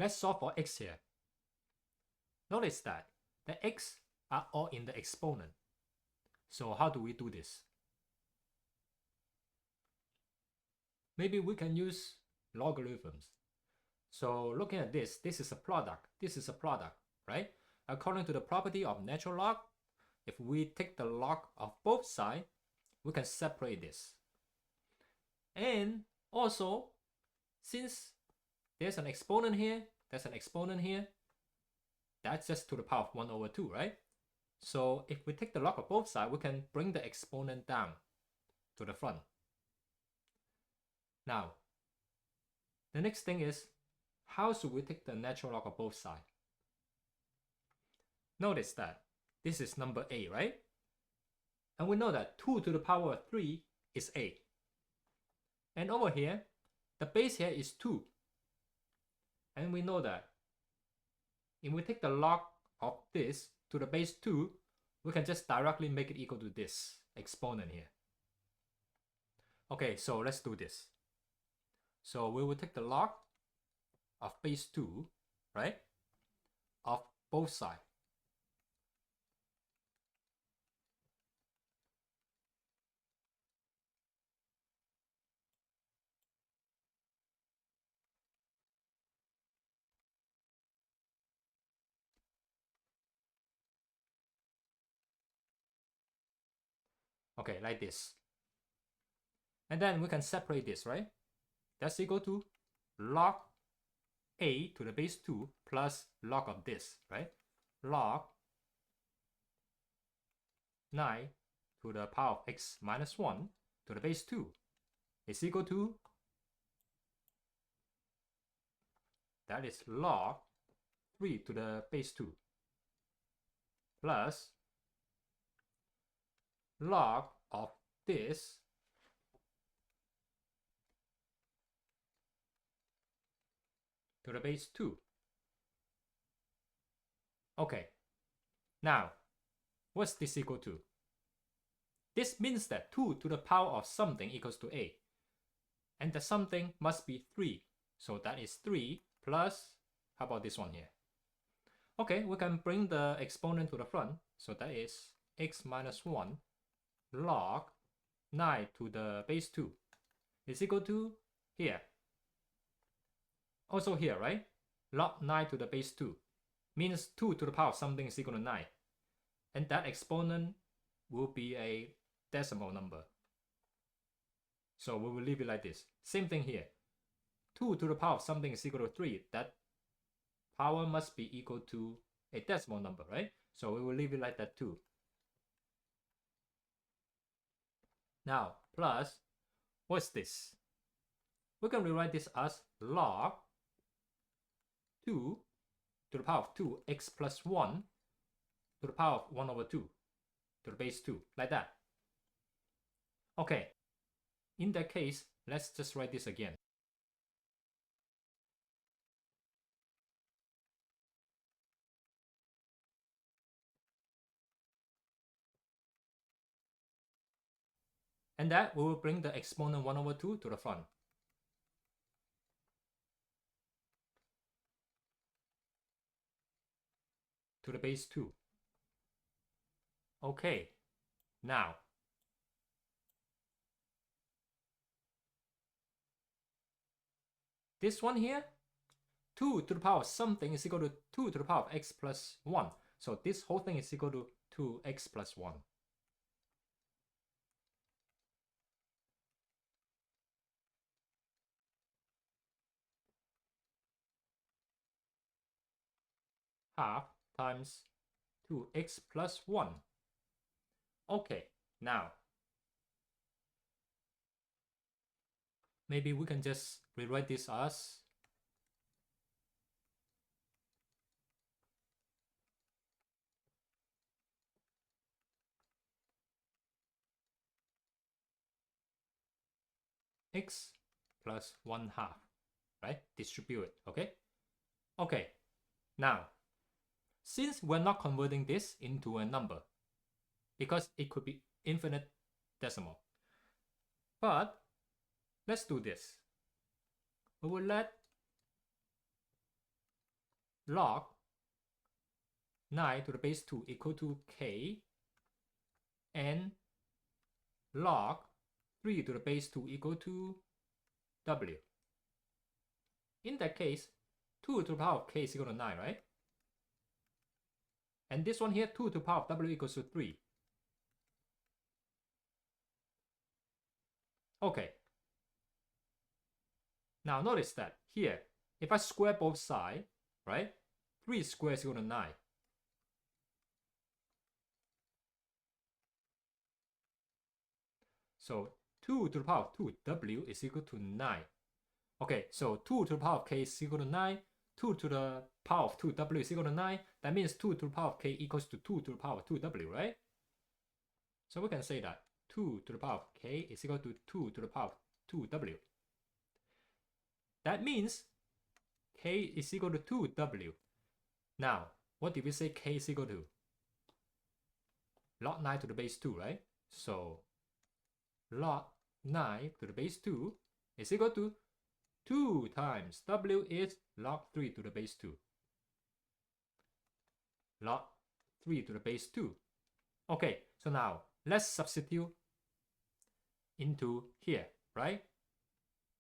Let's solve for x here. Notice that the x are all in the exponent. So how do we do this? Maybe we can use logarithms. So looking at this is a product, this is a product, right? According to the property of natural log, if we take the log of both sides, we can separate this. And also, since there's an exponent here, there's an exponent here, that's just to the power of 1 over 2, right? So if we take the log of both sides, we can bring the exponent down to the front. Now, the next thing is, how should we take the natural log of both sides? Notice that this is number a, right? And we know that 2 to the power of 3 is a. And over here, the base here is 2. And we know that if we take the log of this to the base 2, we can just directly make it equal to this exponent here. Okay, so let's do this. So we will take the log of base 2, right, of both sides. Okay, like this. And then we can separate this, right? That's equal to log a to the base 2 plus log of this, right? Log 9 to the power of x minus 1 to the base 2 is equal to, that is log 3 to the base 2 plus log of this to the base 2. Okay, now what's this equal to? This means that 2 to the power of something equals to a. And the something must be 3. So that is 3 plus, how about this one here? Okay, we can bring the exponent to the front. So that is x minus 1 log 9 to the base 2 is equal to here. Also here, right? Log 9 to the base 2 means 2 to the power of something is equal to 9. And that exponent will be a decimal number. So we will leave it like this. Same thing here. 2 to the power of something is equal to 3. That power must be equal to a decimal number, right? So we will leave it like that too. Now, plus, what's this? We can rewrite this as log 2 to the power of 2 x plus 1 to the power of 1 over 2 to the base 2, like that. Okay, in that case, let's just write this again. And that we will bring the exponent 1 over 2 to the front. To the base 2. Okay, now this one here, 2 to the power of something is equal to 2 to the power of x plus 1. So this whole thing is equal to 2x plus 1. Half times 2x plus 1. Okay, now maybe we can just rewrite this as x plus 1 half, right? Distribute it, okay? Okay, now, since we're not converting this into a number, because it could be infinite decimal, but let's do this. We will let log 9 to the base 2 equal to k, and log 3 to the base 2 equal to w. In that case, 2 to the power of k is equal to 9, right? And this one here, 2 to the power of w equals to 3. Okay. Now notice that here, if I square both sides, right? 3 squared is equal to 9. So 2 to the power of 2, w is equal to 9. Okay, so 2 to the power of k is equal to 9. 2 to the power of 2, w is equal to 9. That means 2 to the power of k equals to 2 to the power of 2w, right? So we can say that 2 to the power of k is equal to 2 to the power of 2w. That means k is equal to 2w. Now, what did we say k is equal to? Log 9 to the base 2, right? So log 9 to the base 2 is equal to 2 times w is log 3 to the base 2. Log 3 to the base 2. Okay, so now let's substitute into here, right?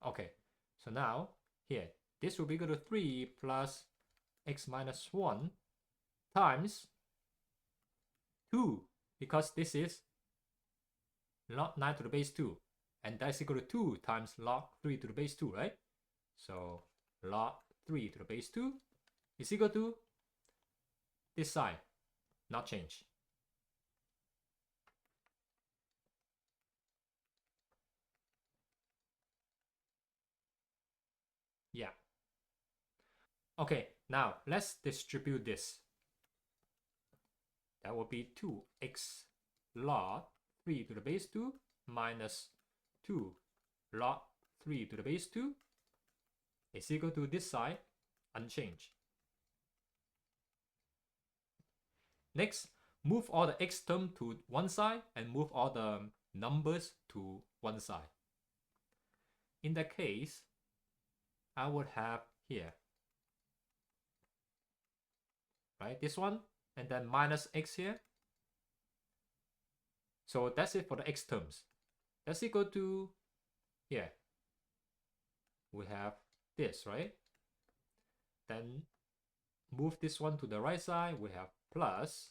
Okay, so now here, this will be equal to 3 plus x minus 1 times 2, because this is log 9 to the base 2, and that's equal to 2 times log 3 to the base 2, right? So log 3 to the base 2 is equal to this side, not change. Yeah. Okay, now let's distribute this. That will be 2x log 3 to the base 2 minus 2 log 3 to the base 2 is equal to this side, unchanged. Next, move all the x term to one side and move all the numbers to one side. In that case, I would have here, right, this one, and then minus x here. So that's it for the x terms. That's equal to here. We have this, right? Then move this one to the right side, we have plus.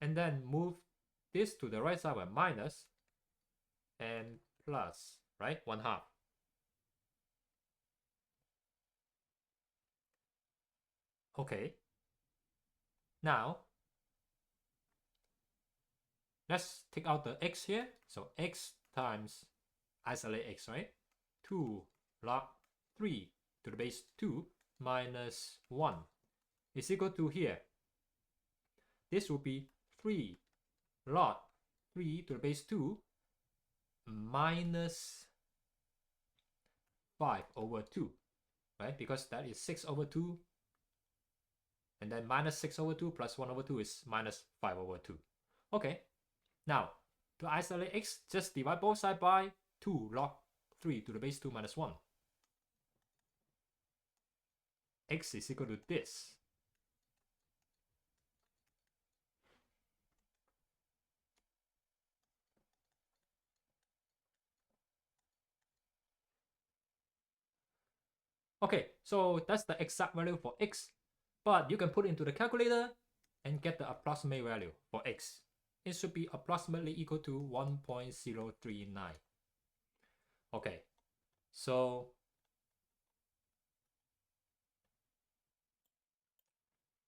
And then move this to the right side with minus and plus, right? 1/2. Okay. Now, let's take out the x here. So x times isolate x, right? 2 log 3 to the base 2 minus 1 is equal to here. This will be 3 log 3 to the base 2 minus 5 over 2, right? Because that is 6 over 2. And then minus 6 over 2 plus 1 over 2 is minus 5 over 2. Okay. Now, to isolate x, just divide both sides by 2 log 3 to the base 2 minus 1. X is equal to this. Okay, so that's the exact value for x, but you can put it into the calculator and get the approximate value for x. It should be approximately equal to 1.039. Okay, so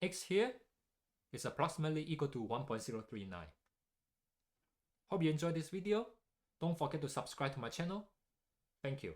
x here is approximately equal to 1.039. Hope you enjoyed this video. Don't forget to subscribe to my channel. Thank you.